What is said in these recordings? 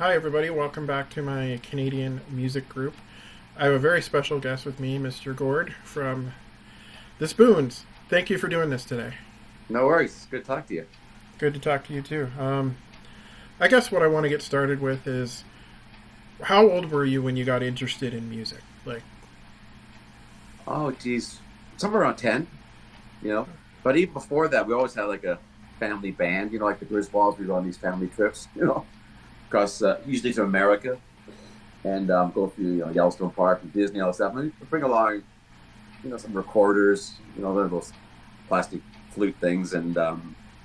Hi, everybody. Welcome back to my Canadian music group. I have a very special guest with me, Mr. Gord from the Spoons. Thank you for doing this today. No worries. It's good to talk to you. Good to talk to you, too. I guess what I want to get started with is how old were you when you got interested in music? Like, Oh, geez. Somewhere around 10, you know. But even before that, we always had like a family band, like the Griswolds. We go on these family trips, across usually to America and go through, Yellowstone Park and Disney, all that stuff. And we bring along, some recorders, those plastic flute things and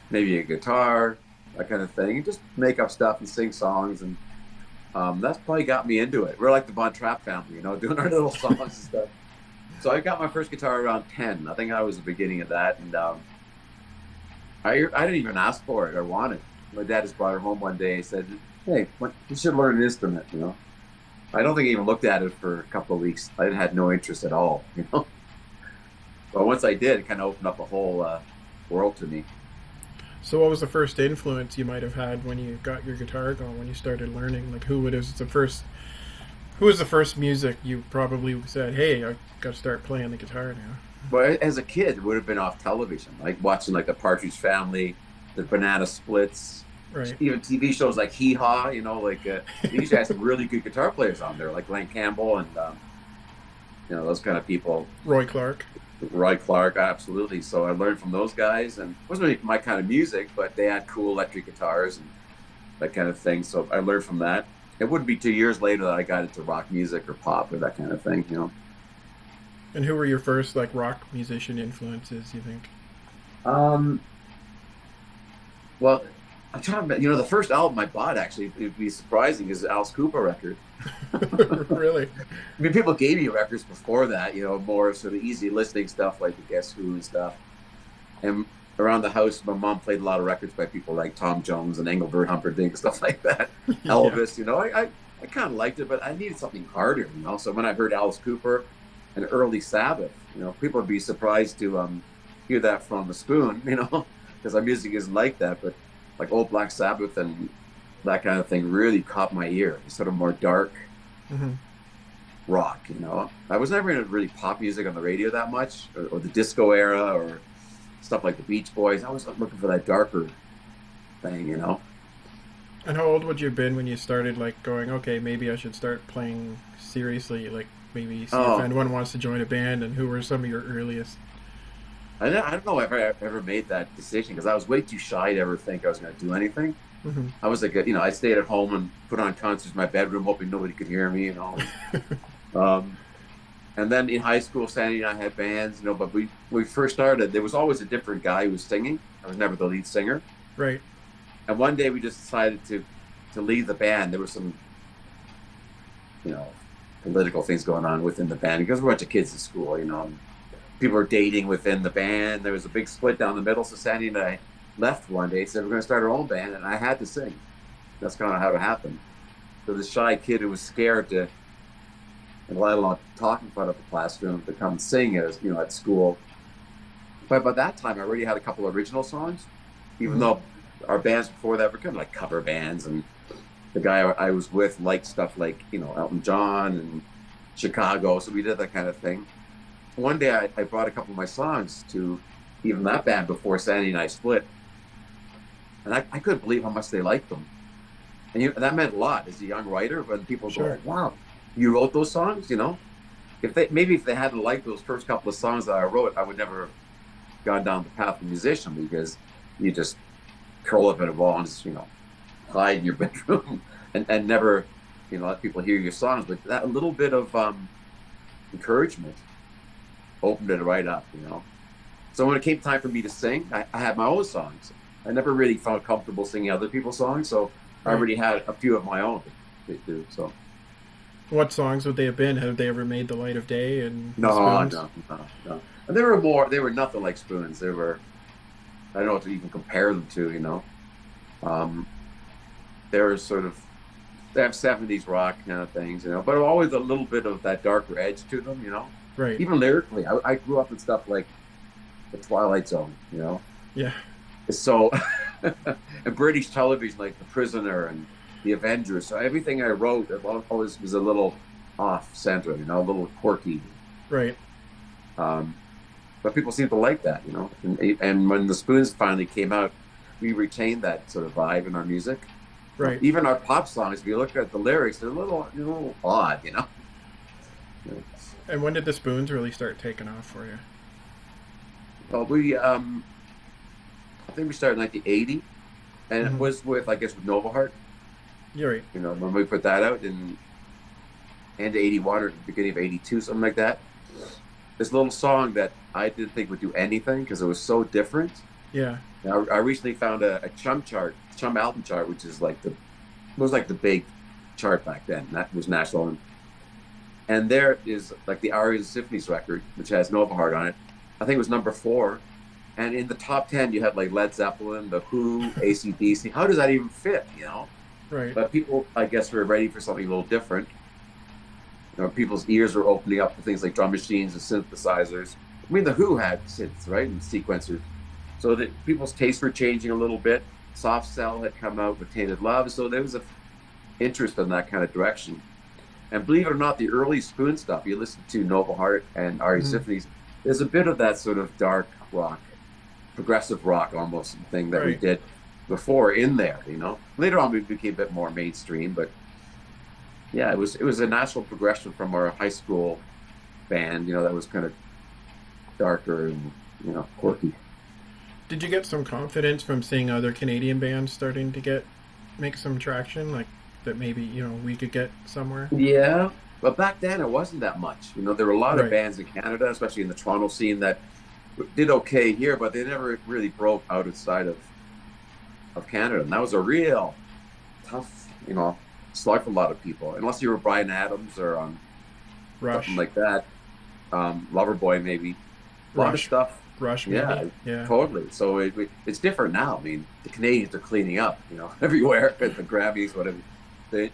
maybe a guitar, that kind of thing. And just make up stuff and sing songs. And that's probably got me into it. We're like the Von Trapp family, doing our little songs and stuff. So I got my first guitar around 10. I think I was the beginning of that. And I didn't even ask for it or want it. My dad just brought it home one day and said, "Hey, you should learn an instrument." I don't think he even looked at it for a couple of weeks. I had no interest at all. But once I did, it kind of opened up a whole world to me. so what was the first influence you might have had when you got your guitar going, when you started learning? Like, who was the first music you probably said, hey, I got to start playing the guitar now? But as a kid, it would have been off television, like watching like the Partridge Family, the Banana Splits, Right. even TV shows like Hee Haw. They used to have some really good guitar players on there, like Glenn Campbell and those kind of people. Roy Clark. Roy Clark, absolutely. So I learned from those guys, and it wasn't really my kind of music, but they had cool electric guitars and that kind of thing. So I learned from that. It wouldn't be 2 years later that I got into rock music or pop or that kind of thing. And who were your first, like, rock musician influences, you think? Um, well, I'm trying to remember, the first album I bought actually, it'd be surprising, is the Alice Cooper record. Really? I mean, people gave me records before that, more sort of easy listening stuff like the Guess Who and stuff. And around the house, my mom played a lot of records by people like Tom Jones and Engelbert Humperdinck, stuff like that. Yeah. Elvis, I kind of liked it, but I needed something harder. So when I heard Alice Cooper and early Sabbath, people would be surprised to hear that from the Spoon, because our music isn't like that, but like old Black Sabbath and that kind of thing really caught my ear. It's sort of more dark Hmm. rock. I was never into really pop music on the radio that much, or the disco era, or stuff like the Beach Boys. I was looking for that darker thing. And how old would you have been when you started, like, going, okay, maybe I should start playing seriously, like, maybe see if Oh, anyone wants to join a band, and who were some of your earliest? I don't know if I ever made that decision because I was way too shy to ever think I was going to do anything. Hmm. I was like, I stayed at home and put on concerts in my bedroom, hoping nobody could hear me. Um, and then in high school, Sandy and I had bands, but when we first started, there was always a different guy who was singing. I was never the lead singer. Right. And one day we just decided to leave the band. There was some, you know, political things going on within the band because we're a bunch of kids in school. People were dating within the band. There was a big split down the middle. So Sandy and I left one day, said we're going to start our own band, and I had to sing. That's kind of how it happened. So this shy kid who was scared to, and let alone talk in front of the classroom, to come sing at school. But by that time, I already had a couple of original songs, even Hmm. though our bands before that were kind of like cover bands, and the guy I was with liked stuff like Elton John and Chicago, so we did that kind of thing. One day, I brought a couple of my songs to even that band before Sandy and I split, and I couldn't believe how much they liked them. And that meant a lot as a young writer when people go, Sure. like, "Wow, you wrote those songs." If they hadn't liked those first couple of songs that I wrote, I would never have gone down the path of musician because you just curl up in a ball and just hide in your bedroom and never let people hear your songs. But that little bit of encouragement opened it right up. So when it came time for me to sing, I had my own songs. I never really felt comfortable singing other people's songs, so I Right. already had a few of my own to do. So What songs would they have been? Have they ever made the light of day and the no, Spoons? no, no, no. And they were nothing like Spoons. I don't know what to even compare them to. Um, they're sort of, they have 70s rock kind of things, but always a little bit of that darker edge to them. Right. Even lyrically, I grew up in stuff like the Twilight Zone. Yeah. So, and British television like The Prisoner and the Avengers. So everything I wrote always was a little off center, you know, a little quirky. Right. Um, but people seem to like that, you know. And when the Spoons finally came out, we retained that sort of vibe in our music. Right. Even our pop songs, if you look at the lyrics, they're a little odd, you know. And when did the Spoons really start taking off for you? Well, I think we started in 1980, and it was with, I guess, with Nova Heart. You're right. You know, when we put that out in end of 81 or beginning of 82, something like that. This little song that I didn't think would do anything because it was so different. Yeah. Now, I recently found a Chum album chart, which is like the big chart back then. That was national. And there is like the Arias and Symphonies record, which has Nova Heart on it. I think it was number 4. And in the top 10, you had like Led Zeppelin, The Who, AC/DC. How does that even fit, you know? Right. But people, I guess, were ready for something a little different. You know, people's ears were opening up to things like drum machines and synthesizers. I mean, The Who had synths, right, and sequencers. So that people's tastes were changing a little bit. Soft Cell had come out with Tainted Love, so there was an interest in that kind of direction. And believe it or not, the early Spoon stuff, you listen to Nova Heart and Arias Symphonies, there's a bit of that sort of dark rock, progressive rock almost thing that we did before in there, you know. Later on, we became a bit more mainstream, but yeah, it was a natural progression from our high school band, you know, that was kind of darker and, you know, quirky. Did you get some confidence from seeing other Canadian bands starting to make some traction, like that maybe, you know, we could get somewhere? Yeah, but back then it wasn't that much. You know, there were a lot of bands in Canada, especially in the Toronto scene, that did okay here, but they never really broke outside of Canada. And that was a real tough, you know, slug for a lot of people, unless you were Bryan Adams or Rush, something like that. Loverboy, maybe. A lot of stuff. Rush, maybe. Yeah, totally. So it's different now. I mean, the Canadians are cleaning up, you know, everywhere at the Grammys, whatever.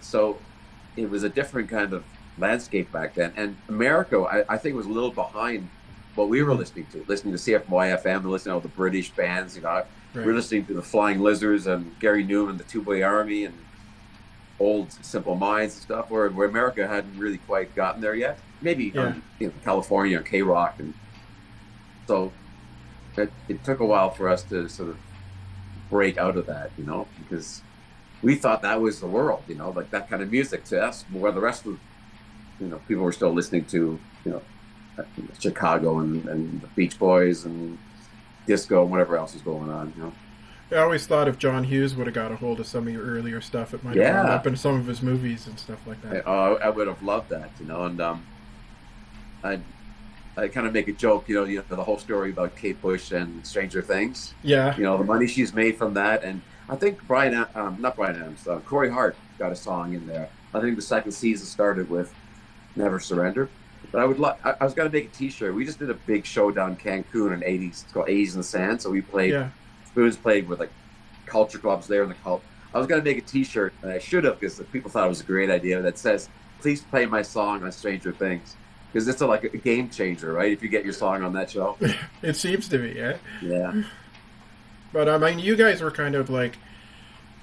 So it was a different kind of landscape back then. And America, I think, was a little behind what we were listening to CFY FM and listening to all the British bands. You know, we were listening to the Flying Lizards and Gary Newman, the Two Boy Army, and old Simple Minds and stuff, where America hadn't really quite gotten there yet. Maybe you know, California and K-Rock, and so it took a while for us to sort of break out of that, you know, because we thought that was the world, you know, like that kind of music to us, where the rest of, you know, people were still listening to, you know, Chicago and the Beach Boys and disco and whatever else was going on, you know. I always thought if John Hughes would have got a hold of some of your earlier stuff, it might have wound up in some of his movies and stuff like that. I would have loved that, you know. And I kind of make a joke, you know, the whole story about Kate Bush and Stranger Things. Yeah. You know, the money she's made from that. And I think not Bryan Adams, Corey Hart got a song in there. I think the second season started with Never Surrender. But I was going to make a T-shirt. We just did a big show down in Cancun in the 80s. It's called 80s in the Sand. So we played, Spoons played with like culture clubs there in the cult. I was going to make a T-shirt, and I should have, because the people thought it was a great idea, that says, "Please play my song on Stranger Things." Because it's like a game changer, right? If you get your song on that show. It seems to be, yeah. Yeah. But I mean, you guys were kind of like,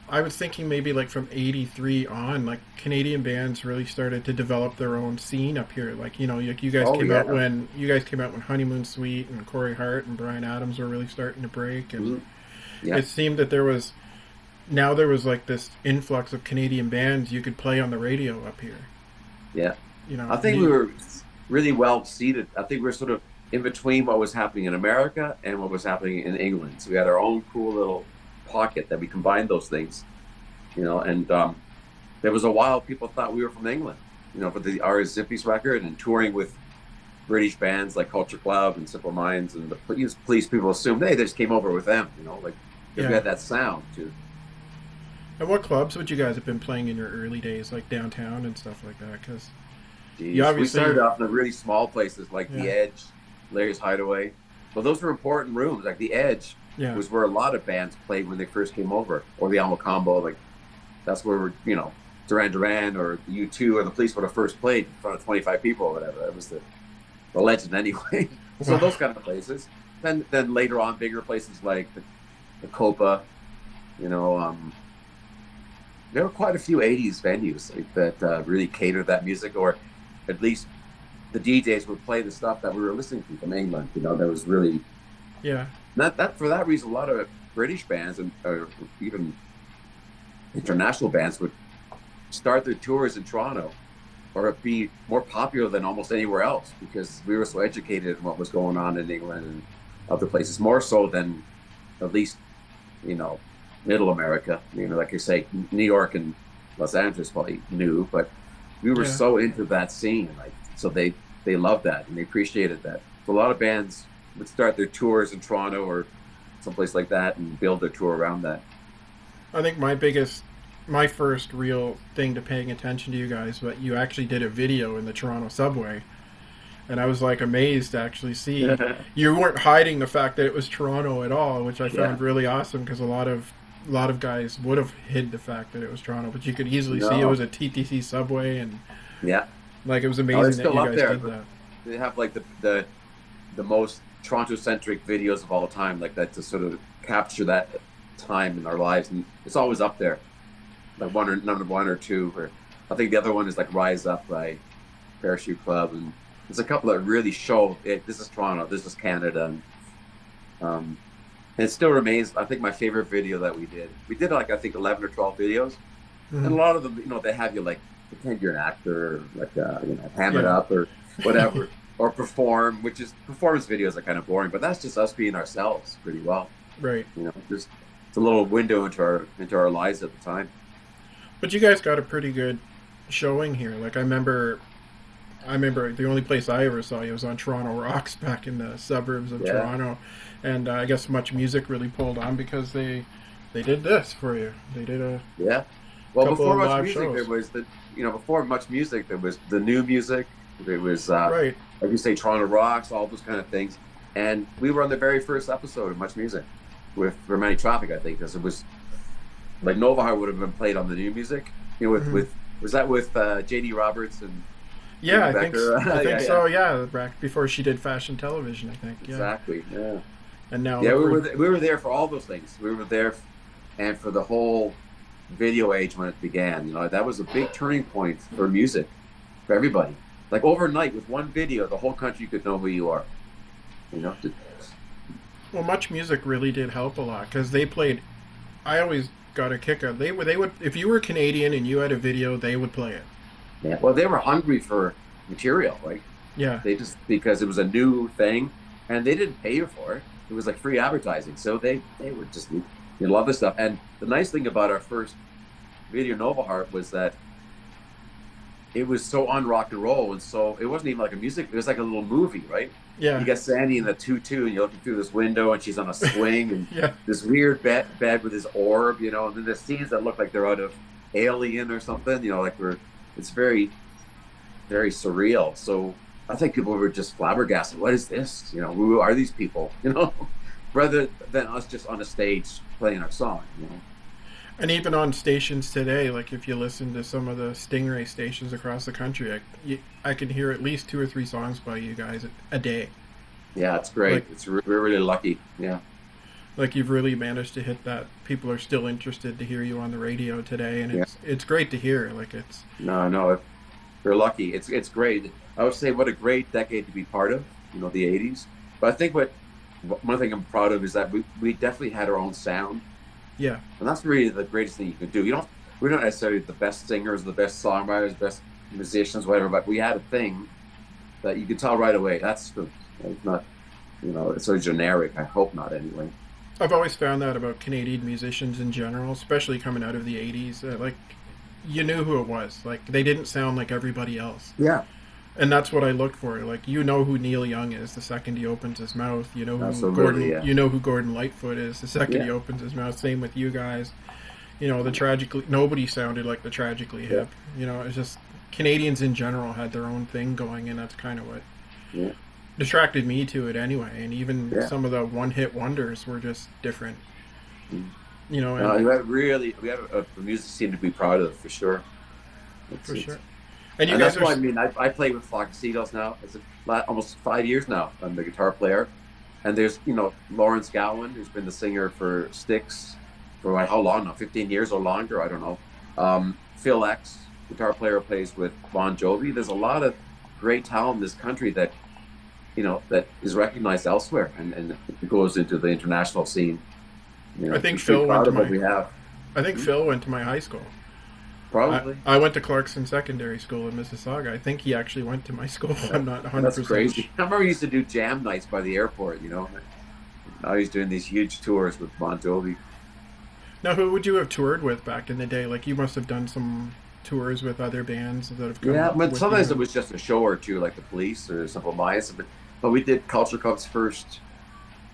I was thinking maybe like from 83 on, like Canadian bands really started to develop their own scene up here. Like, you know, you guys came out when Honeymoon Suite and Corey Hart and Bryan Adams were really starting to break, and it seemed that there was like this influx of Canadian bands you could play on the radio up here. Yeah. You know, I think we were really well seated. I think we were sort of in between what was happening in America and what was happening in England. So we had our own cool little pocket that we combined those things, you know. And there was a while people thought we were from England, you know, for the Arias Symphonies record, and touring with British bands like Culture Club and Simple Minds, and the police people assumed, hey, they just came over with them, you know, like we had that sound too. And what clubs would you guys have been playing in your early days, like downtown and stuff like that? Because we started off in the really small places like The Edge, Larry's Hideaway. Well, those were important rooms. Like The Edge was where a lot of bands played when they first came over, or the Alamo Combo. Like that's where, you know, Duran Duran or the U2 or the Police would have first played in front of 25 people or whatever. That was the legend anyway. So those kind of places. Then later on, bigger places like the Copa, you know, there were quite a few '80s venues like, that really catered that music, or at least the DJs would play the stuff that we were listening to from England. You know, that was really Yeah, that for that reason. A lot of British bands and even international bands would start their tours in Toronto or be more popular than almost anywhere else because we were so educated in what was going on in England and other places, more so than at least, you know, middle America. You know, like you say, New York and Los Angeles probably knew, but we were yeah. so into that scene. Like, so they loved that and they appreciated that. So a lot of bands would start their tours in Toronto or someplace like that and build their tour around that. I think my first real thing to paying attention to you guys, but you actually did a video in the Toronto subway, and I was like amazed to actually see you weren't hiding the fact that it was Toronto at all, which I Yeah. found really awesome because a lot of guys would have hid the fact that it was Toronto, but you could easily see it No. was a TTC subway, and Yeah. like it was Oh, they're amazing that still you up guys there. did that. They have like the most Toronto centric videos of all time, like that to sort of capture that time in our lives, and it's always up there, like one or number one or two, or I think the other one is like Rise Up by Parachute Club, and there's a couple that really show it. This is Toronto, this is Canada, and it still remains. I think my favorite video that we did like I think 11 or 12 videos, and a Mhm. lot of them, you know, they have you like pretend you're an actor, or like you know, ham it Yeah. up or whatever, or perform. Which is performance videos are kind of boring, but that's just us being ourselves pretty well. Right. You know, just it's a little window into our lives at the time. But you guys got a pretty good showing here. Like I remember the only place I ever saw you was on Toronto Rocks back in the suburbs of Yeah, Toronto, and I guess Much Music really pulled on because they did this for you. They did a yeah. Well, couple before of much live music, there shows. was the you know before much music, there was the new music. There was Right. like you say, Toronto Rocks, all those kind of things. And we were on the very first episode of Much Music with Romantic Traffic, I think, because it was like Nova Heart would have been played on the new music. You know, Hmm. with was that with J.D. Roberts and Yeah, Jimmy I think Becker? I think Yeah, yeah, so. Yeah, back before she did fashion television, I think. Yeah, exactly. Yeah, and now yeah. look where. We were there for all those things. We were there, and for the whole video age when it began. You know, that was a big turning point for music for everybody. Like overnight, with one video, the whole country could know who you are. You know, Well, Much Music really did help a lot because they played. I always got a kick out. They would if you were Canadian and you had a video, they would play it. yeah. Well, they were hungry for material. Like Yeah, they just because it was a new thing, and they didn't pay you for it. It was like free advertising, so they would just you love this stuff. And the nice thing about our first video Nova Heart was that it was so on rock and roll, and so it wasn't even like a music. It was like a little movie, right? You yeah, got Sandy in the tutu, and you're looking through this window, and she's on a swing, and yeah. this weird bed with his orb, you know. And then there's scenes that look like they're out of Alien or something, you know, like it's very, very surreal. So I think people were just flabbergasted. What is this? You know, who are these people? You know, rather than us just on a stage playing our song. You know, And even on stations today, like if you listen to some of the Stingray stations across the country, I can hear at least two or three songs by you guys a day. yeah, it's great. Like We're really lucky. Yeah, like you've really managed to hit that. People are still interested to hear you on the radio today, and yeah. it's great to hear. Like it's No, we're lucky. It's great. I would say what a great decade to be part of. You know, the '80s. But I think one thing I'm proud of is that we definitely had our own sound. yeah, And that's really the greatest thing you can do. We're not necessarily the best singers, the best songwriters, best musicians, whatever, but we had a thing that you could tell right away. That's the, it's not, you know, it's so generic. I hope not anyway. I've always found that about Canadian musicians in general, especially coming out of the '80s. Like you knew who it was. Like they didn't sound like everybody else. Yeah, And that's what I look for. Like you know who Neil Young is the second he opens his mouth. You know who absolutely. Gordon. Yeah, You know who Gordon Lightfoot is the second yeah, he opens his mouth. Same with you guys. You know the tragically. Nobody sounded like the Tragically yeah, Hip. You know it's just Canadians in general had their own thing going, and that's kind of what yeah, distracted me to it anyway. And even yeah. some of the one-hit wonders were just different. Mm. You know, No, and we have a music scene to be proud of for sure. for It's sure. And you and guys that's are. why I mean I play with Flock of Seagulls now. It's almost 5 years now. I'm the guitar player, and there's Lawrence Gowan who's been the singer for Styx for how long now? 15 years or longer? I don't know. Phil X, guitar player, plays with Bon Jovi. There's a lot of great talent in this country that that is recognized elsewhere and it goes into the international scene. I think I'm pretty Phil went proud to of what my. we have. I think Hmm? Phil went to my high school. I, Probably. I went to Clarkson Secondary School in Mississauga. I think he actually went to my school. Yeah. I'm not That's 100%. crazy. I remember he used to do jam nights by the airport. Now he's doing these huge tours with Bon Jovi. Now, who would you have toured with back in the day? Like, you must have done some tours with other bands that have come Yeah, up but with sometimes it you. was just a show or two, like the Police or Simple Minds. But we did Culture Club's first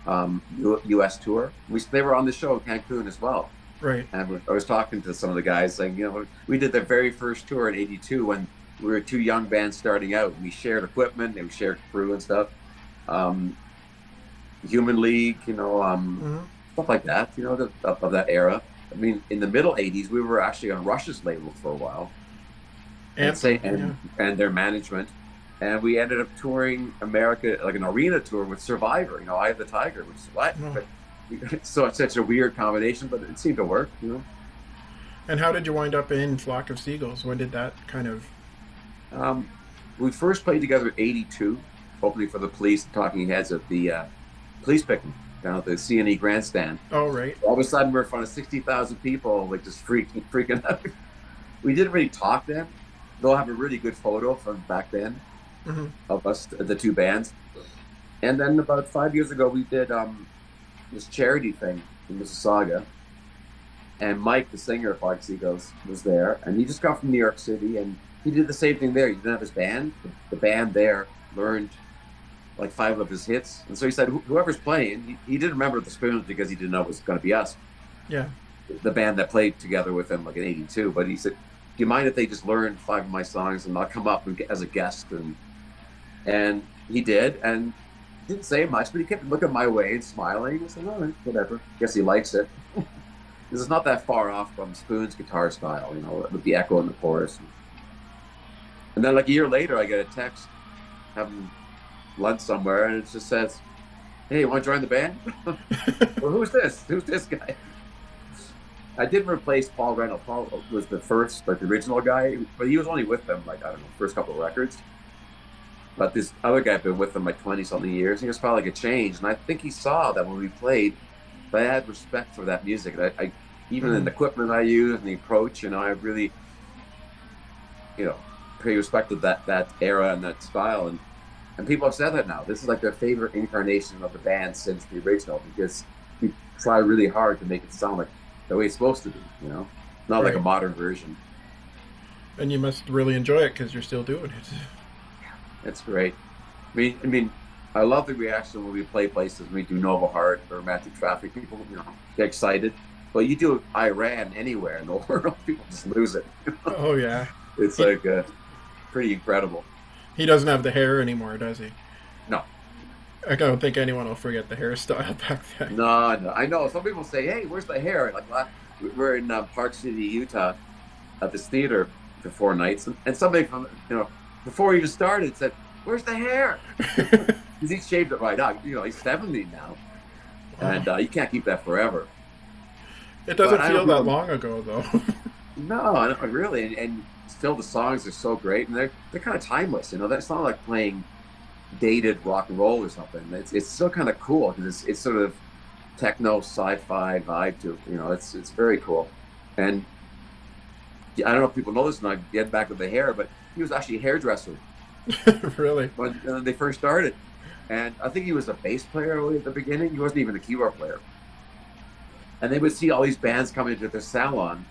U.S. tour. They were on the show in Cancun as well. Right. And I was talking to some of the guys saying, we did the very first tour in '82 when we were two young bands starting out. We shared equipment and we shared crew and stuff. Um, Human League, Hmm. stuff like that, of that era. I mean, in the middle '80s, we were actually on Rush's label for a while, and Anthem. say Yeah. and their management, and we ended up touring America like an arena tour with Survivor. Eye of the Tiger, which is what, Oh. but so it's such a weird combination, but it seemed to work. And how did you wind up in Flock of Seagulls? When did that kind of? Um, we first played together in '82, opening for the Police, Talking Heads at the police picnic down at the CNE grandstand. Oh, right. All of a sudden, we're in front of 60,000 people, like just freaking out. We didn't really talk then. They'll have a really good photo from back then Hmm. of us, the two bands. And then about 5 years ago, we did this charity thing in Mississauga. And Mike, the singer of Fox Seagulls, was there. And he just got from New York City, and he did the same thing there. He didn't have his band. The band there learned like five of his hits. And so he said, whoever's playing, he didn't remember the Spoons because he didn't know it was going to be us, Yeah. the band that played together with him like in '82. But he said, "Do you mind if they just learn five of my songs and I'll come up as a guest?" And he did, and didn't say much, but he kept looking my way and smiling. I said, "All right, whatever. Guess he likes it." This is not that far off from Spoon's guitar style, with the echo in the chorus. And then like a year later, I get a text having lunch somewhere, and it just says, "Hey, you want to join the band?" Well, who's this? Who's this guy? I didn't replace Paul Reynolds. Paul was the first, like the original guy, but he was only with them like, I don't know, first couple of records. But this other guy had been with them like 20 something years. He was probably like a change, and I think he saw that when we played. But I had respect for that music. And I even in the equipment I used and the approach, I really, pretty respected that era and that style. And people have said that now. This is like their favorite incarnation of the band since the original, because we try really hard to make it sound like the way it's supposed to be, not like a Right. modern version. And you must really enjoy it because you're still doing it. It's great. I mean, I love the reaction when we play places. We do Nova Heart or Romantic Traffic. People, get excited. But you do Iran anywhere in the world, people just lose it. Oh, yeah. It's He, like pretty incredible. he doesn't have the hair anymore, does he? No, I don't think anyone will forget the hairstyle back then. no, no. I know some people say, "Hey, where's the hair?" Like we're in Park City, Utah, at this theater for 4 nights, and somebody from before he even started said, "Where's the hair?" Because he shaved it right out. He's 70 now, Wow. and you can't keep that forever. It But doesn't I feel don't that know. long ago, though. No, not really, and still the songs are so great, and they're kind of timeless. That's not like playing dated rock and roll or something. It's still kind of cool because it's sort of techno sci-fi vibe to it. It's very cool. And I don't know if people know this, and I get back with the hair, but he was actually a hairdresser Really? when they first started. And I think he was a bass player really at the beginning. He wasn't even a keyboard player. And they would see all these bands come into their salon,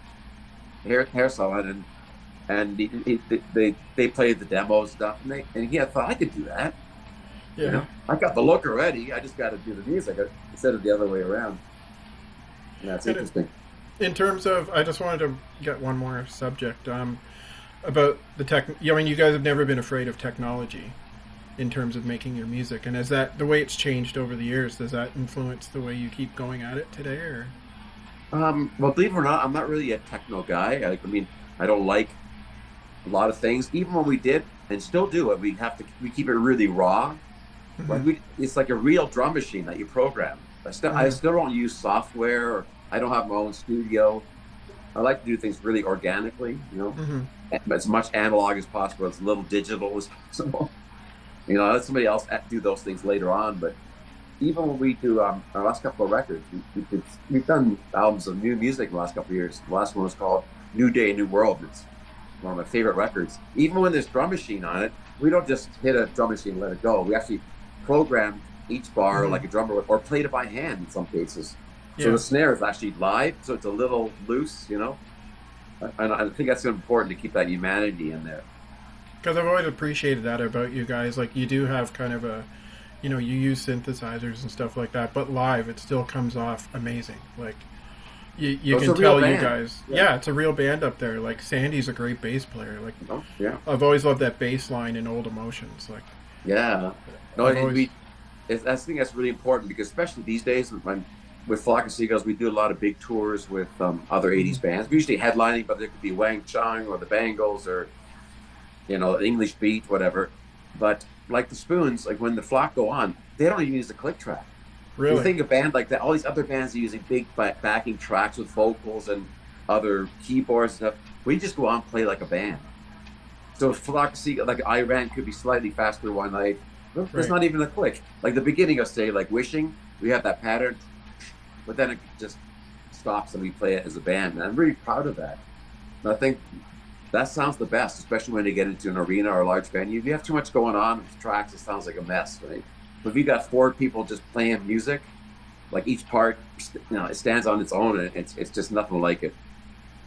hair salon, and they played the demos stuff, and he had thought, I could do that. Yeah. I got the look already. I just got to do the music instead of the other way around. And that's And interesting. in terms of, I just wanted to get one more subject about the tech. I mean, you guys have never been afraid of technology in terms of making your music, and is that the way it's changed over the years? Does that influence the way you keep going at it today, or? Well, believe it or not, I'm not really a techno guy. I don't like a lot of things. Even when we did and still do it, we keep it really raw. Like Mhm. it's like a real drum machine that you program. I Mhm. still don't use software. Or I don't have my own studio. I like to do things really organically, Hmm. as much analog as possible, as little digital as possible. Let somebody else do those things later on. But even when we do our last couple of records, we've done albums of new music in the last couple of years. The last one was called New Day, New World. It's one of my favorite records. Even when there's drum machine on it, we don't just hit a drum machine and let it go. We actually program each bar Hmm. like a drummer or played it by hand in some cases. So Yeah, the snare is actually live, so it's a little loose. And I think that's important to keep that humanity in there. because I've always appreciated that about you guys. Like you do have kind of a, you use synthesizers and stuff like that, but live it still comes off amazing. Like you So it's can a real tell you band. guys, Yeah. yeah, it's a real band up there. Like Sandy's a great bass player. Like Yeah. I've always loved that bass line in Old Emotions. Like Yeah. No, I've always, I think that's really important because especially these days with Flock of Seagulls, we do a lot of big tours with other mhm. 80s bands. We usually headlining, but there could be Wang Chung or the Bangles or English Beat, whatever. But like the Spoons, like when the Flock go on, they don't even use the click track. You Really, think a band like that, all these other bands are using big backing tracks with vocals and other keyboards and stuff. We just go on and play like a band. So Flock of Seagulls, like I Ran could be slightly faster one night. There's right? not even a click. Like the beginning of say like Wishing, we have that pattern, but then it just stops and we play it as a band. And I'm really proud of that. And I think that sounds the best, especially when you get into an arena or a large venue. If you have too much going on with tracks, it sounds like a mess, right? But if you got four people just playing music, like each part, it stands on its own, and it's just nothing like it.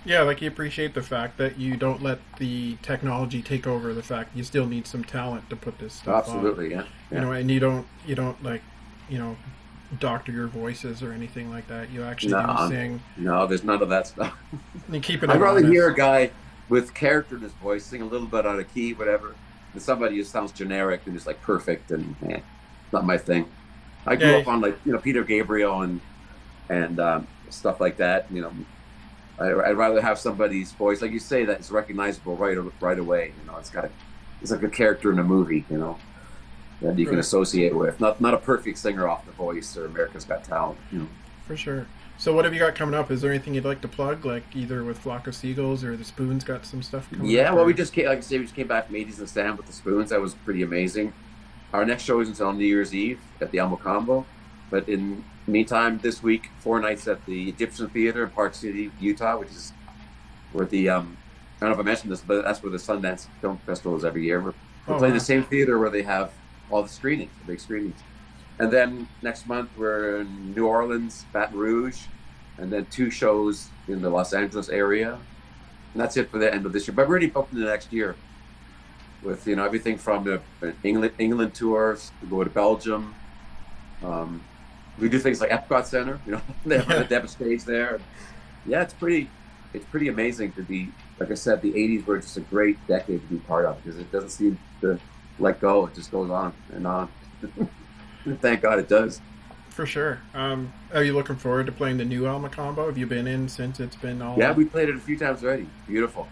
Yeah, like you appreciate the fact that you don't let the technology take over the fact you still need some talent to put this stuff on. Absolutely, yeah, yeah. And you don't like, you know, doctor your voices or anything like that. You actually do No, sing no, there's none of that stuff. and you're keeping I'd it rather hear honest. a guy with character in his voice sing a little bit out of key, whatever, than somebody who sounds generic and just like perfect and not my thing. I grew Yeah, up on like Peter Gabriel and stuff like that. I'd rather have somebody's voice, like you say, that's recognizable right away. It's like a character in a movie. That you can right, associate with. Not a perfect singer off The Voice or America's Got Talent. for sure. So what have you got coming up? Is there anything you'd like to plug, like either with Flock of Seagulls or the Spoons got some stuff coming Yeah, up? well, we Or just came, like I say, we just came back from 80s and Sam with the Spoons. That was pretty amazing. Our next show isn't until New Year's Eve at the Almo Combo. But in the meantime, this week, 4 nights at the Egyptian Theater in Park City, Utah, which is where I don't know if I mentioned this, but that's where the Sundance Film Festival is every year. We're oh playing the wow, same theater where they have all the screenings, the big screenings. And then next month, we're in New Orleans, Baton Rouge, and then 2 shows in the Los Angeles area. And that's it for the end of this year. But we're already booked in the next year with everything from the England tours. We go to Belgium. Um, we do things like Epcot Center. They have a stage there. Yeah, it's pretty amazing to be. Like I said, the '80s were just a great decade to be part of because it doesn't seem to let go. It just goes on and on. Thank God it does. for sure. Are you looking forward to playing the new Alma combo? Have you been in since it's been Yeah, all? we played it a few times already. Beautiful,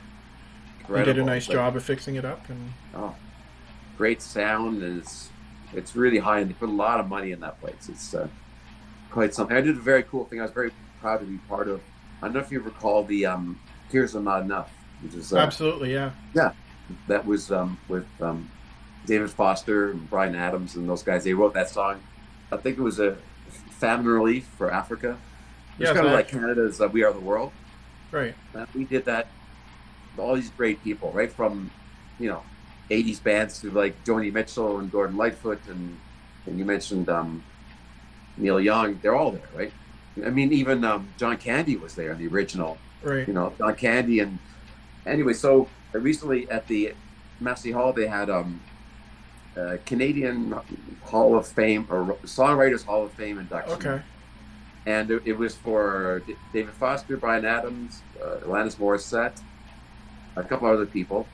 You did a incredible. nice It's like, job of fixing it up, and oh, great sound, and it's really high, and they put a lot of money in that place. It's quite something. I did a very cool thing. I was very proud to be part of. I don't know if you recall the "Tears Are Not Enough," which is absolutely, yeah. yeah, that was with David Foster and Brian Adams and those guys. They wrote that song. I think it was a famine relief for Africa. It was Yes, kind of I like actually, Canada's "We Are the World." right. We did that. All these great people, right from you know 80s bands to like Joni Mitchell and Gordon Lightfoot and you mentioned Neil Young. They're all there, right? I mean, even John Candy was there in the original. Right. John Candy and anyway. So recently at the Massey Hall, they had Canadian Hall of Fame or Songwriters Hall of Fame induction, Okay. and it was for David Foster, Brian Adams, Alanis Morissette, a couple other people.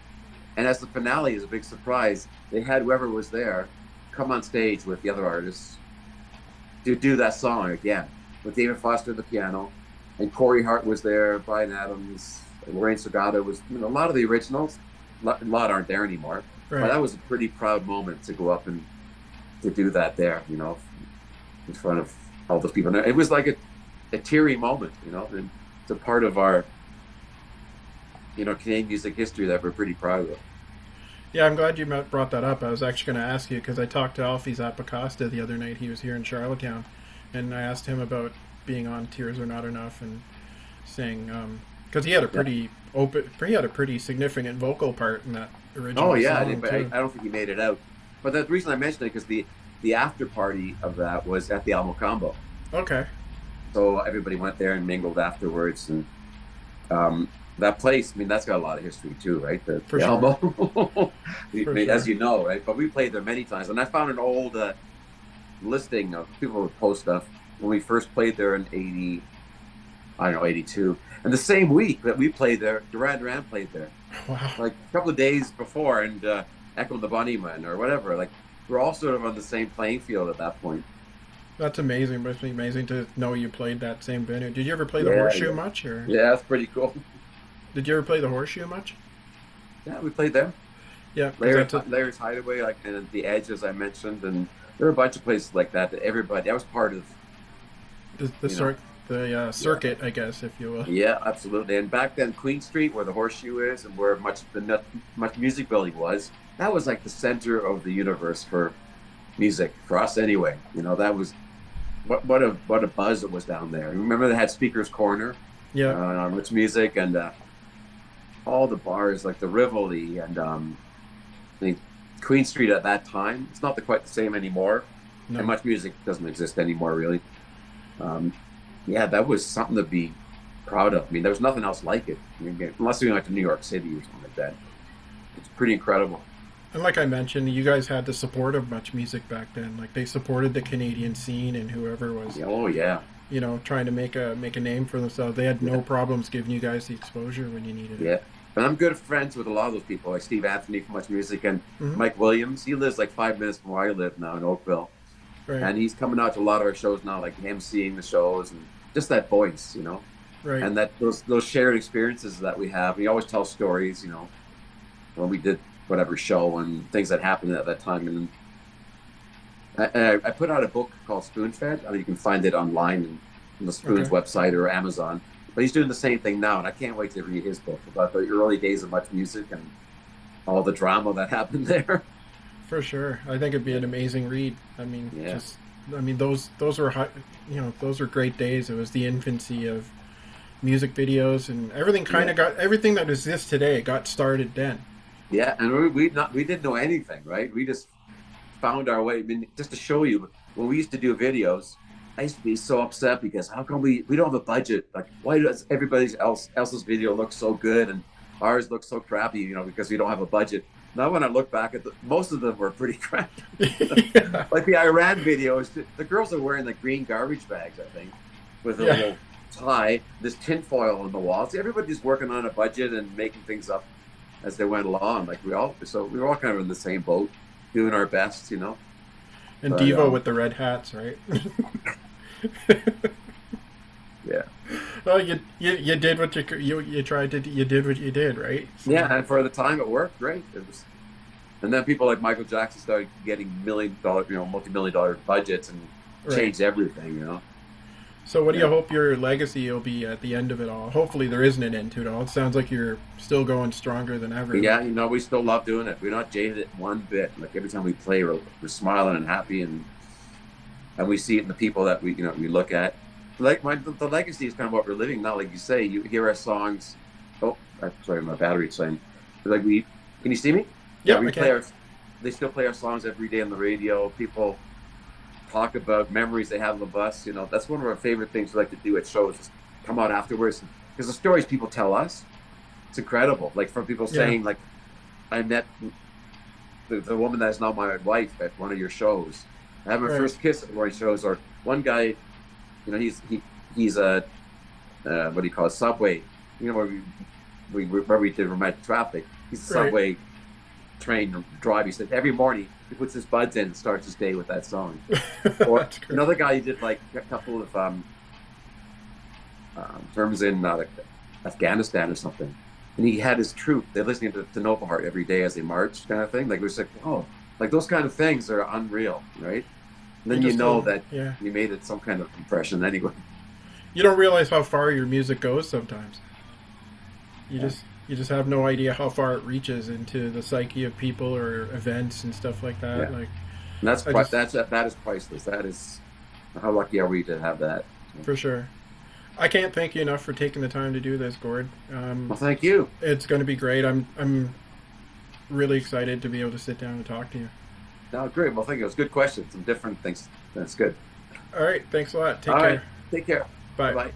And as the finale is a big surprise, they had whoever was there come on stage with the other artists to do that song again with David Foster at the piano, and Corey Hart was there, Brian Adams, Lorraine Sagata was, a lot of the originals. A lot aren't there anymore, but Right. that was a pretty proud moment to go up and to do that there, in front of all those people. And it was like a teary moment, and it's a part of our Canadian music history that we're pretty proud of. Yeah, I'm glad you brought that up. I was actually going to ask you because I talked to Alfie Zappacosta the other night. He was here in Charlottetown, and I asked him about being on Tears Are Not Enough and saying because he had a Yeah. pretty open, he had a pretty significant vocal part in that Oh original yeah, song but too. I don't think he made it out. But the reason I mentioned it because the after party of that was at the Alamo Combo, Okay, so everybody went there and mingled afterwards, and that place. I mean, that's got a lot of history too, right? for The sure, Alamo, I for mean, as sure. you know, right? But we played there many times, and I found an old listing of people would post stuff when we first played there in 80, I don't know, 82. And the same week that we played there, Duran Duran played there, Wow, like a couple of days before, and Echo the Bunnyman or whatever. Like we're all sort of on the same playing field at that point. that's amazing. Must be amazing to know you played that same venue. Did you ever play the Yeah, Horseshoe yeah, much, or yeah. That's pretty cool. did you ever play the Horseshoe much? Yeah, we played there. Yeah, because that's a, Larry's Hideaway, like, and at the Edge, as I mentioned, and there were a bunch of places like that that everybody that was part of. the You know, sort the yeah, circuit, I guess, if you will. yeah, absolutely. And back then, Queen Street, where the Horseshoe is, and where much music building was, that was like the center of the universe for music for us, anyway. That was what a buzz it was down there. Remember they had Speaker's Corner Yeah, on Rich Music, and all the bars like the Rivoli and the Queen Street at that time. It's not quite the same anymore, and no, much music doesn't exist anymore, really. Um, yeah, that was something to be proud of. I mean, there was nothing else like it. I mean, unless we went to New York City or something like that. It's pretty incredible. and like I mentioned, you guys had the support of Much Music back then. Like they supported the Canadian scene and whoever was, Yeah, oh yeah, trying to make a name for themselves. They had no yeah, problems giving you guys the exposure when you needed it. yeah. And I'm good friends with a lot of those people, like Steve Anthony from Much Music and Hmm. Mike Williams. He lives like 5 minutes from where I live now in Oakville, Right, and he's coming out to a lot of our shows now, like emceeing the shows, and just that voice, right. and that those shared experiences that we have. We always tell stories, when we did whatever show and things that happened at that time. And I put out a book called Spoonfed. I mean, you can find it online on the Spoon's Okay, website or Amazon. But he's doing the same thing now, and I can't wait to read his book about the early days of Much Music and all the drama that happened there. for sure. I think it'd be an amazing read. I mean, Yeah, just I mean those were those were great days. It was the infancy of music videos and everything. Kind yeah, of got everything that exists today got started then. yeah. And we didn't know anything, right? We just found our way. I mean, just to show you, when we used to do videos, I used to be so upset because how come we don't have a budget? Like, why does else's video look so good and ours looks so crappy? Because we don't have a budget. Now, when I look back at most of them were pretty crappy. Yeah, Like the Iran videos, the girls are wearing the green garbage bags, I think, with a yeah. little tie, this tinfoil on the walls. Everybody's working on a budget and making things up as they went along. Like we were all kind of in the same boat, doing our best. And But Devo with the red hats, right? yeah, Well, you did what you tried to you did what you did, right? So, yeah, and for the time it worked great. It was, and then people like Michael Jackson started getting $1 million, multi-million-dollar budgets and right. changed everything. So, what do you Yeah, hope your legacy will be at the end of it all? Hopefully, there isn't an end to it all. It sounds like you're still going stronger than ever. yeah. We still love doing it. We're not jaded one bit. Like every time we play, we're smiling and happy, and we see it in the people that we look at. Like the legacy is kind of what we're living now. Like you say, you hear our songs. Oh, I'm sorry, my battery's saying. Like can you see me? Yeah, Yeah, we I play can. our. They still play our songs every day on the radio. People talk about memories they have on the bus. That's one of our favorite things we like to do at shows. Is come out afterwards because the stories people tell us, it's incredible. Like from people Yeah, saying like, I met the woman that is now my wife at one of your shows. I had my right, first kiss at one of your shows. Or one guy, he's a what do you call it, subway. Where we did romantic traffic. He's a right. subway train driver. He said every morning he puts his buds in and starts his day with that song. Or That's great. another guy, he did like a couple of terms in like Afghanistan or something, and he had his troop. They're listening to Nova Heart every day as they march, kind of thing. Like it was like, oh, like those kind of things are unreal, right? And You then just don't. that Yeah, you made it some kind of impression anyway. you don't realize how far your music goes sometimes. you just have no idea how far it reaches into the psyche of people or events and stuff like that. Yeah. Like And I just that is priceless. That is how lucky are we to have that. for sure. I can't thank you enough for taking the time to do this, Gord. Well, thank you. It's going to be great. I'm really excited to be able to sit down and talk to you. No, great. Well, thank you. It was good questions. Some different things. That's good. All right, thanks a lot. Take All care. right. Take care. Bye. Bye.